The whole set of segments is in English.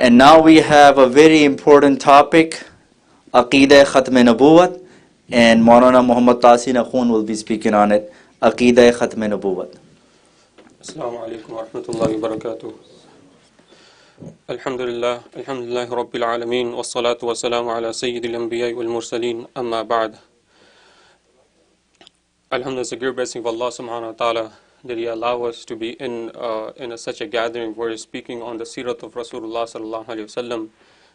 And now we have a very important topic, Aqeeda Khatm Nabuwat, and Maulana Muhammad Tasin Akhoon will be speaking on it. Aqeeda Khatm Nabuwat. Assalamu alaikum wa rahmatullahi wa barakatuh. Alhamdulillah Rabbil Alameen, wa salatu wa salamu ala Sayyidil Anbiya wal Mursaleen, amma ba'd. Alhamdulillah, it's a great blessing of Allah subhanahu wa ta'ala that He allow us to be in such a gathering where He's speaking on the Sirat of Rasulullah sallallahu alayhi wasallam.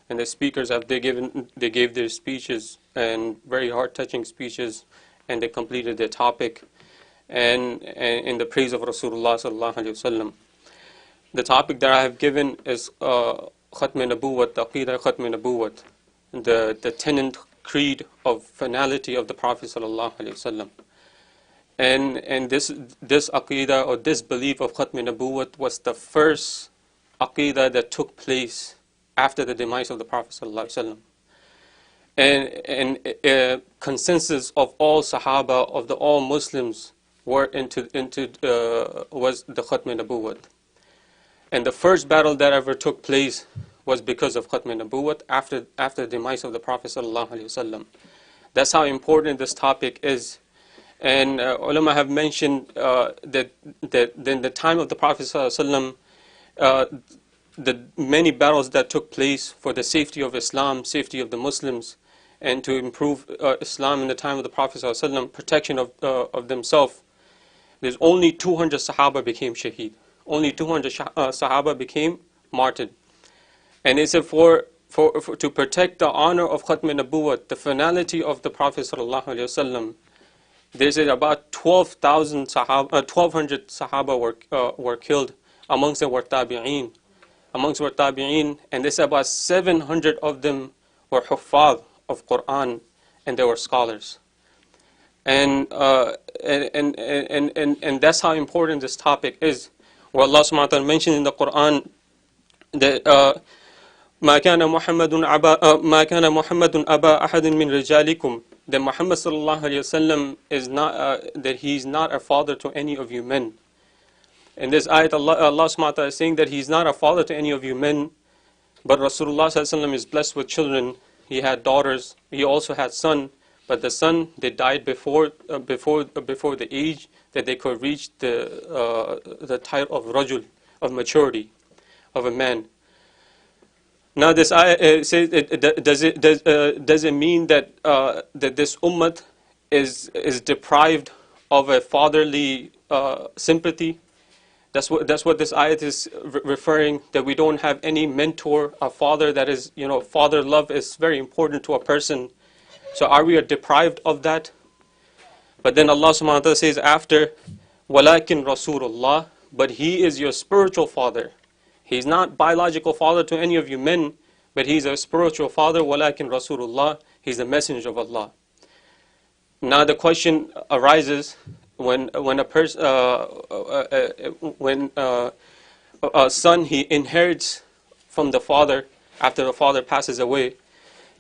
And the speakers, they gave their speeches, and very heart-touching speeches, and they completed their topic and in the praise of Rasulullah sallallahu alayhi wasallam. The topic that I have given is Khatm Nabuwat, Aqeeda Khatm Nabuwat, the tenant creed of finality of the Prophet sallallahu alayhi wasallam. And this Aqeeda, or this belief of Khatm Nabuwat, was the first Aqeeda that took place after the demise of the Prophet sallallahu alaihi wasallam. And consensus of all Sahaba, of all Muslims, were was the Khatm Nabuwat. And the first battle that ever took place was because of Khatm Nabuwat after the demise of the Prophet sallallahu alaihi wasallam. That's how important this topic is. And ulama have mentioned that in the time of the Prophet sallallahu alaihi wasallam, the many battles that took place for the safety of Islam, safety of the Muslims, and to improve Islam in the time of the Prophet ﷺ, protection of themselves, there's only 200 Sahaba became shaheed. Only 200 Sahaba became martyred. And it's to protect the honor of Khatm Nabuwat, the finality of the Prophet ﷺ, there's about 12,000 Sahaba, 1,200 Sahaba were killed. Amongst them were tabi'een. And there's about 700 of them were huffaz of Quran, and they were scholars. And that's how important this topic is. Where Allah subhanahu wa ta'ala mentioned in the Quran that ما كان محمد أبا أحد من رجالكم, that Muhammad sallallahu alayhi wasallam is not that he's not a father to any of you men. In this ayat, Allah subhanahu wa ta'ala is saying that he's not a father to any of you men, but Rasulullah sallallahu alayhi wasallam is blessed with children. He had daughters, he also had son, but the son, they died before the age that they could reach the type of rajul, of maturity, of a man. Now this ayah says, does it mean that that this ummah is deprived of a fatherly sympathy? That's what this ayat is referring, that we don't have any mentor, a father that is, father love is very important to a person. So are we deprived of that? But then Allah subhanahu wa ta'ala says after, وَلَكِنْ Rasulullah, but he is your spiritual father. He's not biological father to any of you men, but he's a spiritual father. وَلَكِنْ Rasulullah, he's the messenger of Allah. Now the question arises, when a son, he inherits from the father after the father passes away,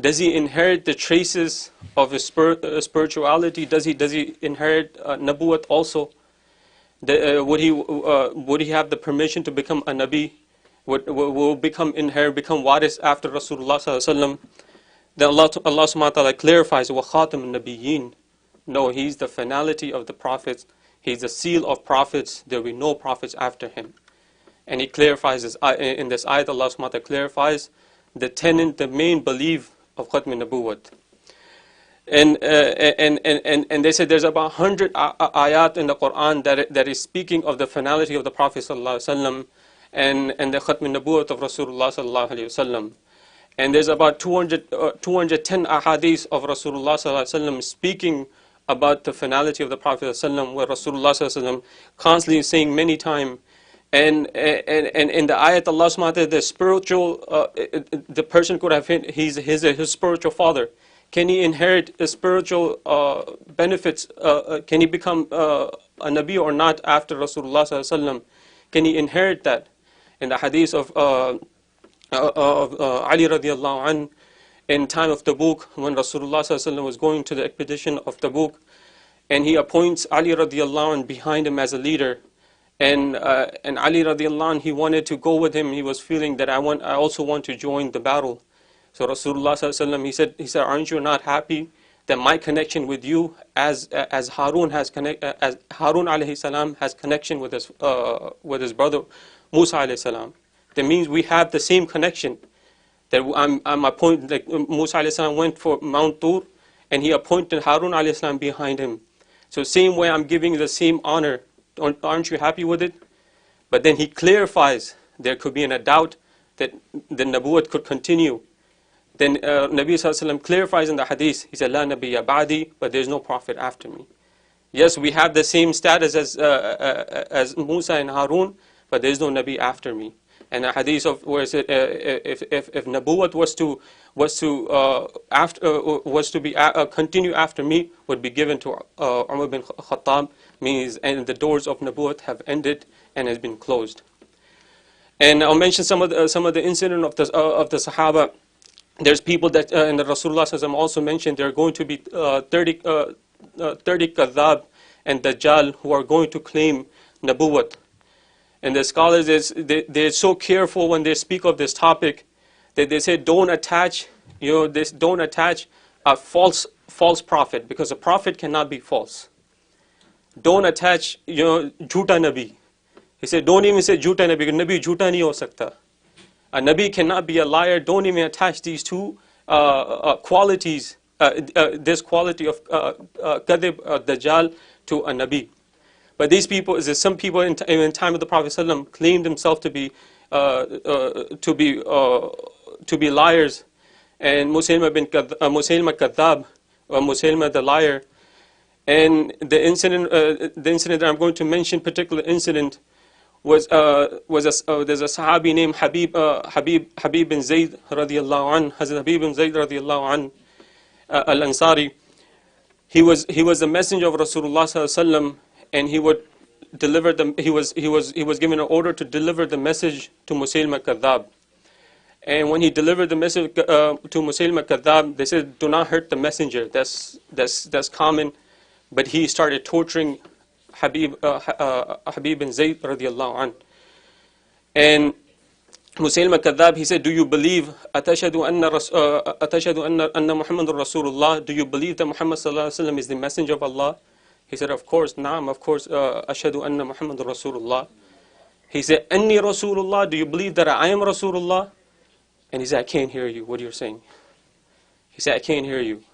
does he inherit the traces of his spirituality? Does he inherit Nabuwat also? Would he have the permission to become a Nabi? Will become waris after Rasulullah sallallahu alaihi wasallam? Then Allah subhanahu wa ta'ala clarifies, wa Khatm Nabiyyin. No, he's the finality of the prophets. He's the seal of prophets. There will be no prophets after him. And he clarifies this in this ayat. Allah subhanahu wa ta'ala clarifies the tenet, the main belief of Khatm Nabuwat. And they said there's about 100 ayat in the Quran that is speaking of the finality of the Prophet sallallahu alaihi wasallam and the Khatm Nabuwat of Rasulullah sallallahu alaihi wasallam. And there's about 210 ahadith of Rasulullah sallallahu alaihi wasallam speaking about the finality of the Prophet ﷺ, where Rasulullah ﷺ constantly saying many times, and in the ayat Allah subhanahu wa ta'ala, the spiritual, the person could have his spiritual father. Can he inherit the spiritual benefits? Can he become a Nabi or not after Rasulullah ﷺ? Can he inherit that? In the hadith of Ali radiallahu anh, in time of Tabuk, when Rasulullah ﷺ was going to the expedition of Tabuk, and he appoints Ali radiallahu anh behind him as a leader, And Ali radiallahu anh, he wanted to go with him. He was feeling that I also want to join the battle. So Rasulullah sallallahu alaihi wasallam, he said, aren't you not happy that my connection with you, as Harun alayhi salam has connection with his brother Musa alayhi salam? That means we have the same connection. That I'm appointed, like Musa alayhi salam went for Mount Tur, and he appointed Harun alayhi salam behind him. So same way I'm giving you the same honor. Aren't you happy with it? But then he clarifies there could be a doubt that the Nabuwat could continue. Then Nabi sallallahu alaihi wasallam clarifies in the hadith. He said, "La nabiyya ba'di," but there's no prophet after me. Yes, we have the same status as Musa and Harun, but there's no Nabi after me. And the hadith of where it said, if Nabuwat was to be continue after me, would be given to Umar bin Khattab, means and the doors of Nabuwat have ended and has been closed. And I'll mention some of the incident of the Sahaba. There's people that in the Rasulullah sallallahu alaihi wasallam also mentioned there are going to be 30 kadhab and dajjal who are going to claim Nabuwat. And the scholars, they're so careful when they speak of this topic that they say don't attach a false prophet, because a prophet cannot be false. Don't attach jhuta nabi. He said don't even say jhuta nabi, because nabi jhuta nahi ho sakta. A nabi cannot be a liar. Don't even attach these two qualities, this quality of kadhib, dajjal, to a nabi. But these people, some people in time of the Prophet ﷺ claimed themselves to be liars, and Musaylima kadhab, or Musaylima the liar. And the incident that I'm going to mention, particular incident, there's a Sahabi named Habib bin Zayd radiallahu an, Hazrat Habib bin Zayd radiallahu an, al-Ansari. He was the messenger of Rasulullah sallallahu alaihi wasallam, and he would deliver he was given an order to deliver the message to Musaylima kadhab. And when he delivered the message to Musaylima kadhab, they said, do not hurt the messenger. That's common. But he started torturing Habib bin Zayd radiallahu an. And Musaylima kadhab, he said, do you believe atashhadu anna Muhammadur Rasulullah? Do you believe that Muhammad sallallahu alaihi wasallam is the messenger of Allah? He said, of course, naam, of course, ashhadu anna Muhammadur Rasulullah. He said, anni Rasulullah, do you believe that I am Rasulullah? And he said, I can't hear you. What are you saying? He said, I can't hear you.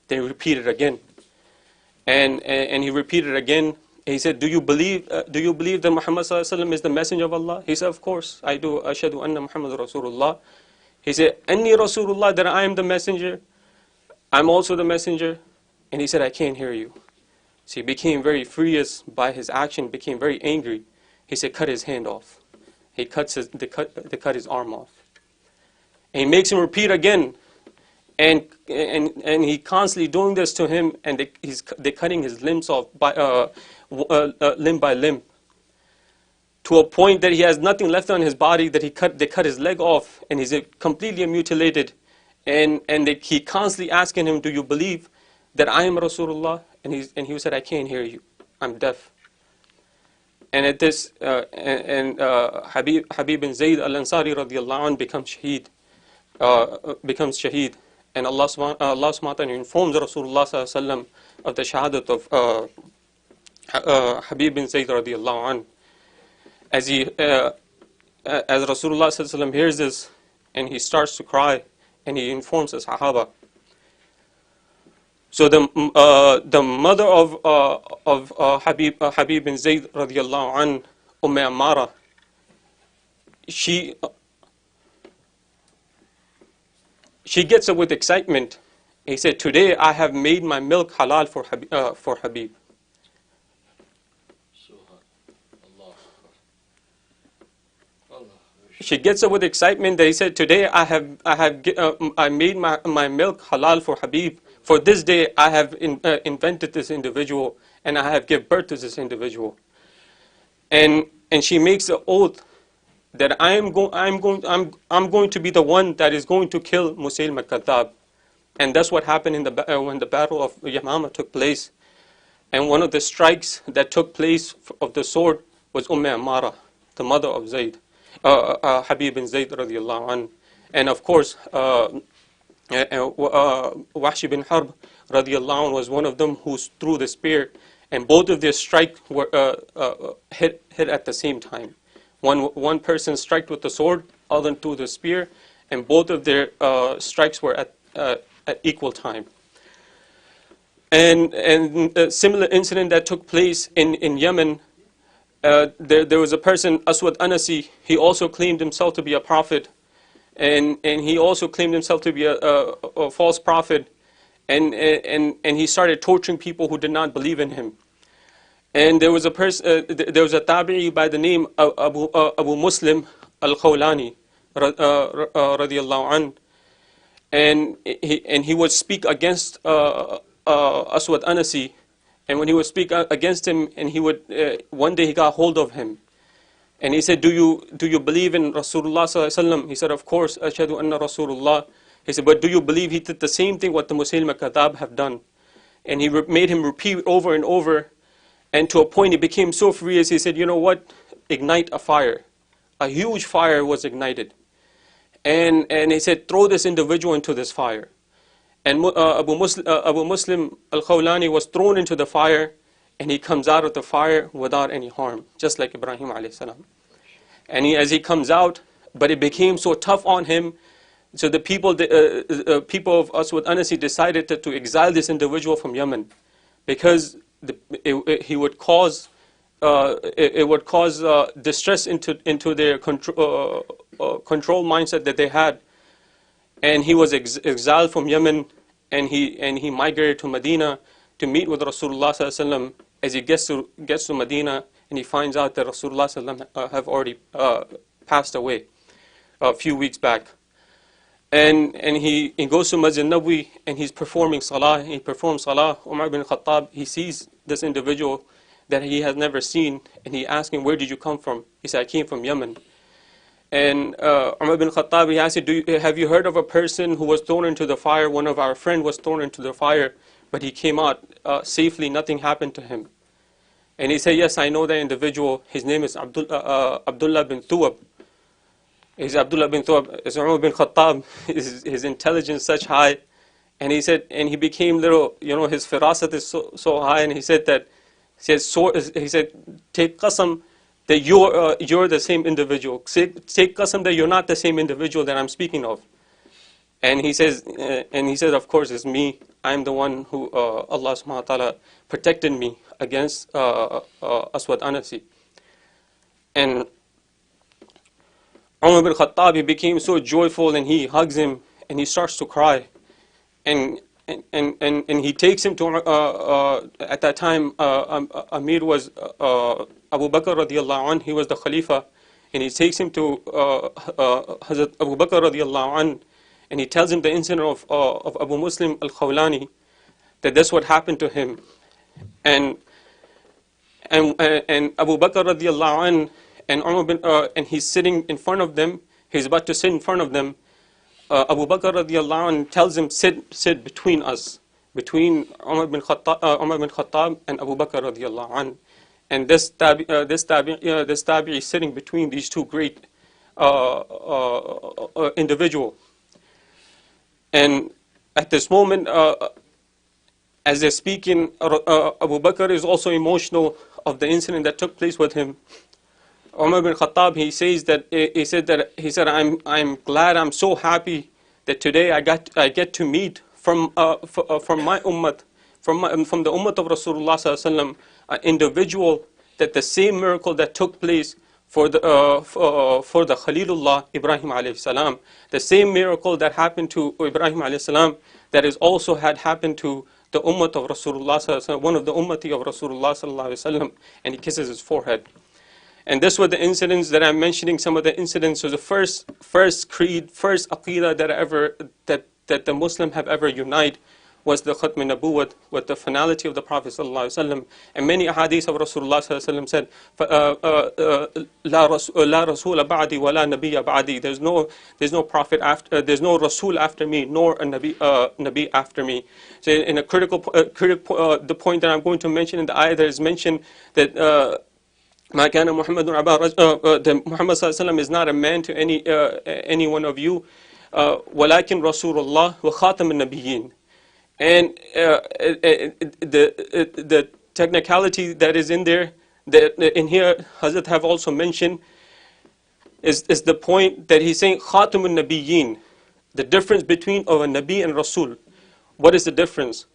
Then he repeated again. And he repeated again. He said, do you believe that Muhammad sallallahu alaihi wasallam is the messenger of Allah? He said, of course, I do. Ashhadu anna Muhammadur Rasulullah. He said, anni Rasulullah, that I am the messenger. I'm also the messenger. And he said, I can't hear you. So he became very furious by his action, became very angry. He said, cut his hand off. They cut his arm off. And he makes him repeat again. And he constantly doing this to him, and they're cutting his limbs off limb by limb, to a point that he has nothing left on his body. That they cut his leg off, and he's completely mutilated. And he constantly asking him, do you believe that I am Rasulullah? And he said, I can't hear you. I'm deaf. And at this, Habib bin Zayd al-Ansari radiallahu anh becomes shaheed. And Allah subhanahu wa ta'ala informs Rasulullah sallallahu alaihi wasallam of the shahadat of Habib bin Zayd radiallahu anh. As Rasulullah sallallahu alaihi wasallam hears this, and he starts to cry, and he informs the Sahaba. So the mother of Habib bin Zayd radiallahu anh, Ammara, she gets up with excitement. He said, today I have made my milk halal for Habib. She gets up with excitement that he said, today I made my milk halal for Habib. For this day I have invented this individual, and I have given birth to this individual. And she makes an oath that I'm going to be the one that is going to kill Musaylima kadhab. And that's what happened when the battle of Yamama took place. And one of the strikes that took place of the sword was Ammara, the mother of Zayd, Habib bin Zayd radiallahu anh. And of course, Wahshi bin Harb radiallahu anh was one of them who threw the spear, and both of their strike were hit at the same time. One person struck with the sword, other threw the spear, and both of their strikes were at equal time. And a similar incident that took place in Yemen, there was a person, Aswad Anasi, he also claimed himself to be a prophet, and he also claimed himself to be a false prophet, and he started torturing people who did not believe in him. And there was a person, there was a tabi'i by the name of Abu Muslim al-Khawlani, radiyallahu anh, and he would speak against Aswad Anasi, and when he would speak against him, and he would one day he got hold of him, and he said, do you believe in Rasulullah sallallahu alaihi wasallam? He said, of course, ashhadu anna Rasulullah. He said, but do you believe he did the same thing what the Musaylimah Kadhab have done? And he made him repeat over and over, and to a point he became so furious, he said, you know what, ignite a fire. A huge fire was ignited, and he said, throw this individual into this fire. And Abu Muslim al-Khawlani was thrown into the fire, and he comes out of the fire without any harm, just like Ibrahim alayhi salam. And as he comes out, but it became so tough on him, so the people of Aswad Anasi decided to exile this individual from Yemen, because it would cause distress into their control mindset that they had. And he was exiled from Yemen, and he migrated to Medina to meet with Rasulullah sallallahu alaihi wasallam. As he gets to Medina, and he finds out that Rasulullah sallallahu alaihi wasallam have already passed away a few weeks back. And he goes to Masjid Nabawi, and he's performing salah. He performs salah. Umar bin Khattab, he sees this individual that he has never seen, and he asks him, where did you come from? He said, I came from Yemen. And Umar bin Khattab, he asked him, have you heard of a person who was thrown into the fire? One of our friends was thrown into the fire, but he came out safely, nothing happened to him. And he said, yes, I know that individual. His name is Abdullah bin Thuwab. He's Abdullah bin Thuwab. It's Umar bin Khattab. His intelligence such high. And he said, and he became little, his firasat is so high. And he said that, he said, take qasam that you're the same individual. Take qasam that you're not the same individual that I'm speaking of. And he says, of course, it's me. I'm the one who Allah subhanahu wa ta'ala protected me against Aswad Anasi. And Umar bin Khattab, he became so joyful, and he hugs him, and he starts to cry. And he takes him to, at that time, Amir was Abu Bakr radiallahu anh, he was the Khalifa, and he takes him to Hazrat Abu Bakr radiallahu anh, and he tells him the incident of Abu Muslim al-Khawlani, that that's what happened to him. And Abu Bakr radiallahu anh, and Umar bin, and he's sitting in front of them, he's about to sit in front of them. Abu Bakr radiallahu anh tells him, sit between us, between Umar bin Khattab and Abu Bakr radiallahu anh. And this tabi'i is sitting between these two great individuals. And at this moment, as they're speaking, Abu Bakr is also emotional of the incident that took place with him. Umar bin Khattab, he said, I'm glad, I'm so happy that today I get to meet from my ummah, from the ummah of Rasulullah sallallahu alaihi wasallam, an individual that the same miracle that took place for the Khalilullah Ibrahim alayhi salam, the same miracle that happened to Ibrahim alayhi salam, that is also had happened to the ummah of Rasulullah sallallahu alaihi wasallam, one of the ummati of Rasulullah sallallahu alaihi wasallam, and he kisses his forehead. And this were the incidents that I'm mentioning. Some of the incidents was the first creed, first Aqeeda that the Muslim have ever united was the Khatm Nabuwat, with the finality of the Prophet ﷺ. And many ahadith of Rasulullah ﷺ said, La Rasul ba'di wa la Nabiyya ba'di. There's no prophet after, there's no Rasul after me, nor a Nabi after me. So in a critical the point that I'm going to mention in the ayah, there is mentioned that Ma kana Muhammadun aba the Muhammad sallallahu alaihi wasallam is not a man to any one of you. Walakin Rasulullah wa Khatm al-Nabiyyin. And the technicality that is in there, that in here Hazrat have also mentioned, is the point that he's saying Khatm al-Nabiyyin. The difference between of a Nabi and Rasul. What is the difference?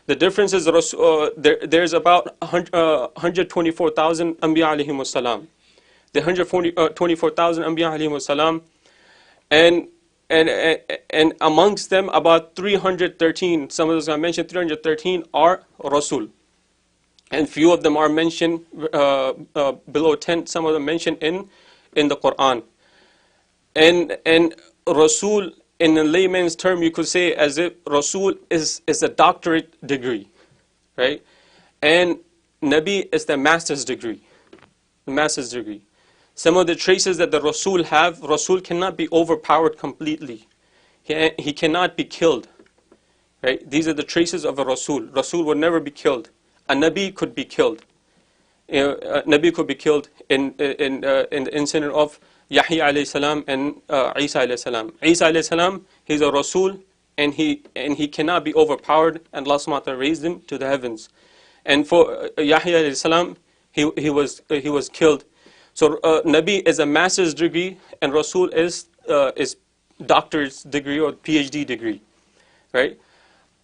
The difference is there's about 124,000 Anbiya alayhimus salam. The 124,000 Anbiya alayhimus salam, and amongst them about 313, some of those I mentioned 313 are Rasul. And few of them are mentioned below 10, some of them mentioned in the Quran. And Rasul, in a layman's term, you could say as if Rasul is a doctorate degree, right? And Nabi is the master's degree, Some of the traces that the Rasul have, Rasul cannot be overpowered completely. He cannot be killed, right? These are the traces of a Rasul. Rasul would never be killed. A Nabi could be killed. Nabi could be killed in the incident of Yahya alayhi salam and Isa alayhi salam. Isa alayhi salam, he's a Rasul, and he cannot be overpowered, and Allah subhanahu wa ta'ala raised him to the heavens. And for Yahya alayhi salam, he was killed. So Nabi is a master's degree, and Rasul is doctor's degree or PhD degree, right?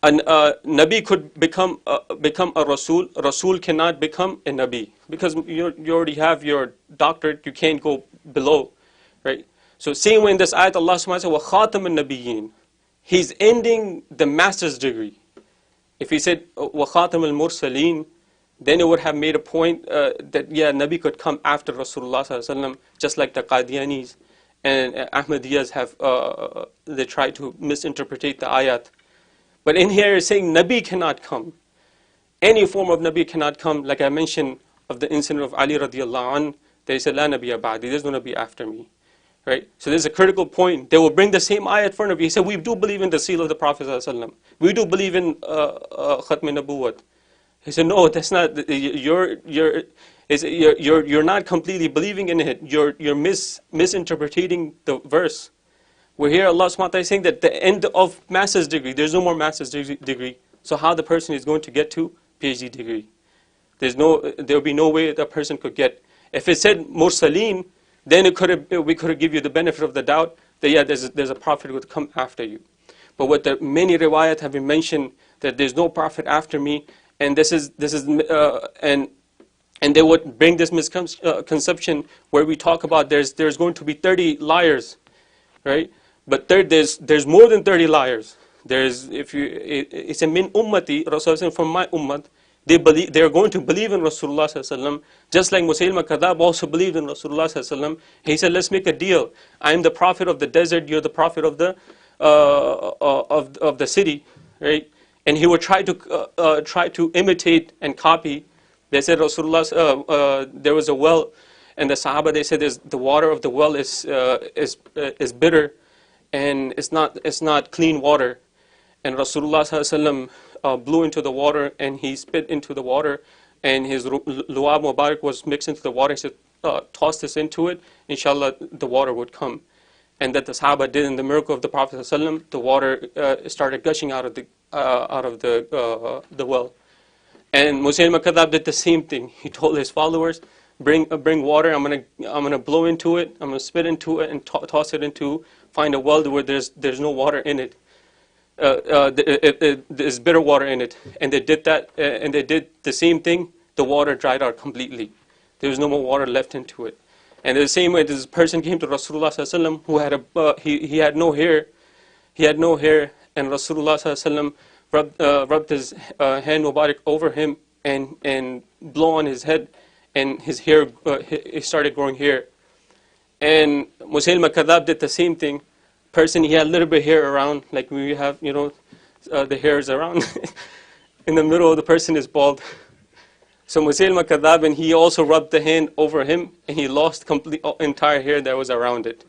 And Nabi could become a Rasul. Rasul cannot become a Nabi, because you already have your doctorate. You can't go below, right? So same way in this ayat, Allah subhanahu wa ta'ala said, وَخَاتَمَ النَّبِيِّينَ. He's ending the master's degree. If he said وَخَاتَمَ الْمُرْسَلِينَ, then it would have made a point that yeah, Nabi could come after Rasulullah sallallahu alaihi wasallam, just like the Qadianis and Ahmadiyas have they try to misinterpret the ayat. But in here it's saying Nabi cannot come. Any form of Nabi cannot come. Like I mentioned of the incident of Ali radiallahu anh, they said, La Nabiya ba'di, there's no Nabi after me. Right? So there's a critical point. They will bring the same ayat in front of you. He said, we do believe in the seal of the Prophet sallallahu alaihi wasallam. We do believe in Khatm Nabuwat. He said, no, that's not, you're not completely believing in it. You're misinterpreting the verse. We're here, Allah subhanahu wa ta'ala is saying that the end of master's degree, there's no more master's degree. So how the person is going to get to PhD degree? There will be no way that person could get. If it said Mursaleen, then we could have give you the benefit of the doubt that yeah, there's a prophet who would come after you. But what the many riwayat have been mentioned, that there's no prophet after me, and and they would bring this misconception where we talk about there's going to be 30 liars, right? But there's more than 30 liars. It's a min ummati, Rasulullah from my ummah. They are going to believe in Rasulullah sallallahu alaihi wasallam, just like Musaylima Kadhab also believed in Rasulullah sallallahu alaihi wasallam. He said, let's make a deal. I am the prophet of the desert. You're the prophet of the city, right? And he would try to imitate and copy. They said Rasulullah, there was a well, and the Sahaba, they said the water of the well is bitter, and it's not clean water. And Rasulullah sallallahu alaihi wasallam blew into the water, and he spit into the water, and his lu'ab mubarak was mixed into the water. He said, toss this into it, inshallah the water would come. And that the Sahaba did in the miracle of the Prophet sallallahu alaihi wasallam, the water started gushing out of the well. And Musaylima Kadhab did the same thing. He told his followers, bring water, I'm gonna blow into it, I'm gonna spit into it and toss it into, find a well where there's no water in it. There's bitter water in it. And they did that, and they did the same thing. The water dried out completely. There was no more water left into it. And the same way, this person came to Rasulullah sallallahu alaihi wasallam who had he had no hair. He had no hair, and Rasulullah sallallahu alaihi wasallam rubbed his hand mubarak over him and blow on his head, and his hair it started growing hair. And Musaylima Kadhab did the same thing. Person, he had a little bit of hair around, like we have, the hairs around. In the middle of the person is bald. So Musaylima Kadhab, and he also rubbed the hand over him, and he lost complete entire hair that was around it.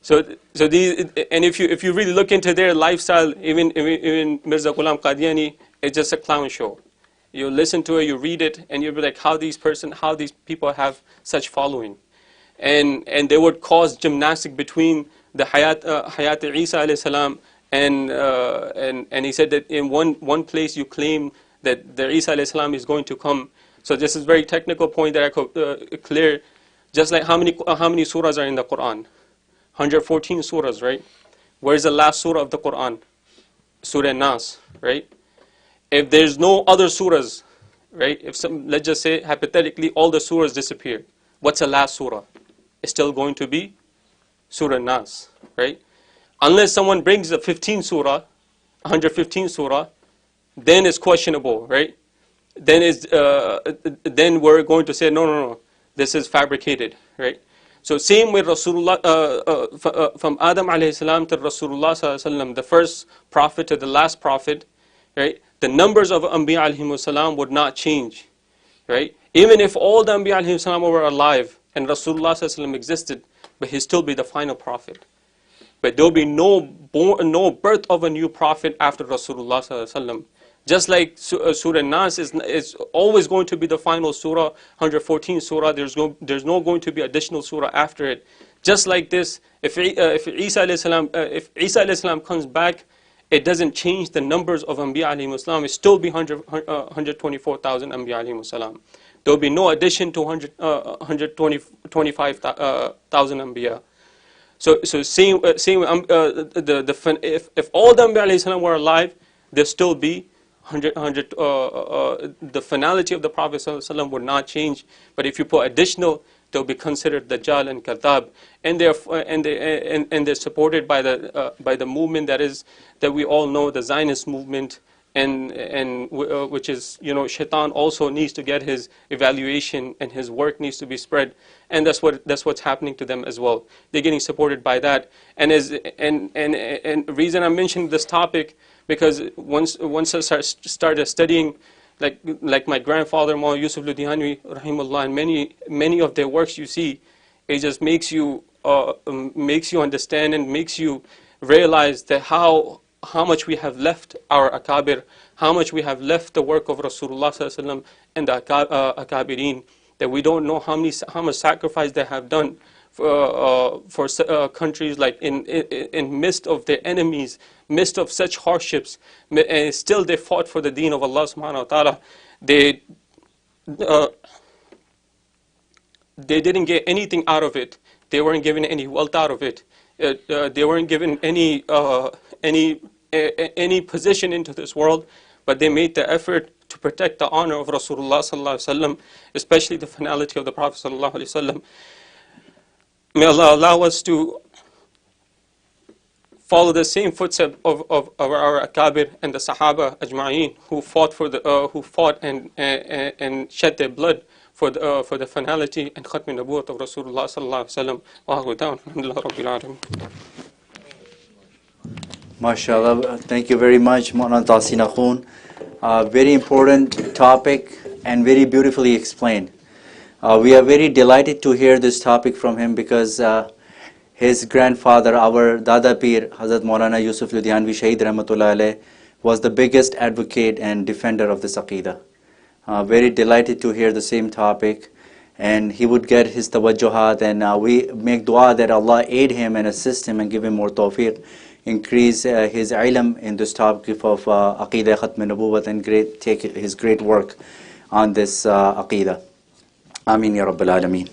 So these, and if you really look into their lifestyle, even Mirza Ghulam Qadiani, it's just a clown show. You listen to it, you read it, and you'll be like, how these people have such following. And they would cause gymnastic between the Hayat Isa alayhi salam and he said that in one place you claim that the Isa alayhi salam is going to come. So this is a very technical point that I could clear. Just like how many surahs are in the Quran? 114 surahs, right? Where's the last surah of the Quran? Surah Nas, right? If there's no other surahs, right? Let's just say hypothetically all the surahs disappear. What's the last surah? It's still going to be Surah Nas, right? Unless someone brings a 15 surah, 115 surah, then it's questionable, right? Then we're going to say no, this is fabricated, right? So same with Rasulullah, from Adam alayhi salam to Rasulullah sallallahu alaihi wasallam, the first prophet to the last prophet, right? The numbers of Anbiya alayhi salam would not change, right? Even if all the Anbiya alayhi salam were alive and Rasulullah sallallahu alaihi wasallam existed, but he'd still be the final prophet. But there'll be no birth of a new prophet after Rasulullah sallallahu alaihi wasallam. Just like Surah Nas is always going to be the final surah, 114 surah. There's no going to be additional surah after it. Just like this, if Isa alayhi salam comes back, it doesn't change the numbers of Anbiya alayhi salam. It still be 124,000 Anbiya alayhi salam. There will be no addition to 125,000 Anbiya. So same if all the Anbiya alayhi salam were alive, there still be the finality of the Prophet ﷺ would not change. But if you put additional, they'll be considered Dajjal and Kadhab, and they're supported by the movement that we all know, the Zionist movement, and which is, Shaitan also needs to get his evaluation and his work needs to be spread, and that's what's happening to them as well. They're getting supported by that, and the reason I'm mentioning this topic, because once I started studying, like my grandfather Maulana Yusuf Ludhianwi rahimahullah, and many of their works, you see, it just makes you understand and makes you realize that how much we have left our akabir, how much we have left the work of Rasulullah sallallahu alaihi wasallam and the akabirin, that we don't know how much sacrifice they have done for countries, like in midst of their enemies, midst of such hardships, and still they fought for the deen of Allah subhanahu wa ta'ala. They didn't get anything out of it. They weren't given any wealth out of it. They weren't given any position into this world, but they made the effort to protect the honor of Rasulullah sallallahu alaihi wasallam, especially the finality of the Prophet sallallahu alaihi wasallam. May Allah allow us to follow the same footsteps of our akabir and the Sahaba ajma'in, who fought and shed their blood for the finality and Khatm Nabuwat of Rasulullah sallallahu alaihi wasallam. Wa aqulu down. Alhamdulillah Rabbil Alamin. MashaAllah, thank you very much, Maulana Tasin Akhoon. Very important topic and very beautifully explained. We are very delighted to hear this topic from him, because his grandfather, our Dada Pir, Hazrat Maulana Yusuf Ludhianwi Shaheed Rahmatullah Alayh, was the biggest advocate and defender of this Aqeeda. Very delighted to hear the same topic, and he would get his tawajjuhat, and we make dua that Allah aid him and assist him and give him more tawfiq, increase his ilm in this topic of Aqeeda Khatm Nabuwat, and take his great work on this Aqeeda. Ameen ya Rabbil Alameen.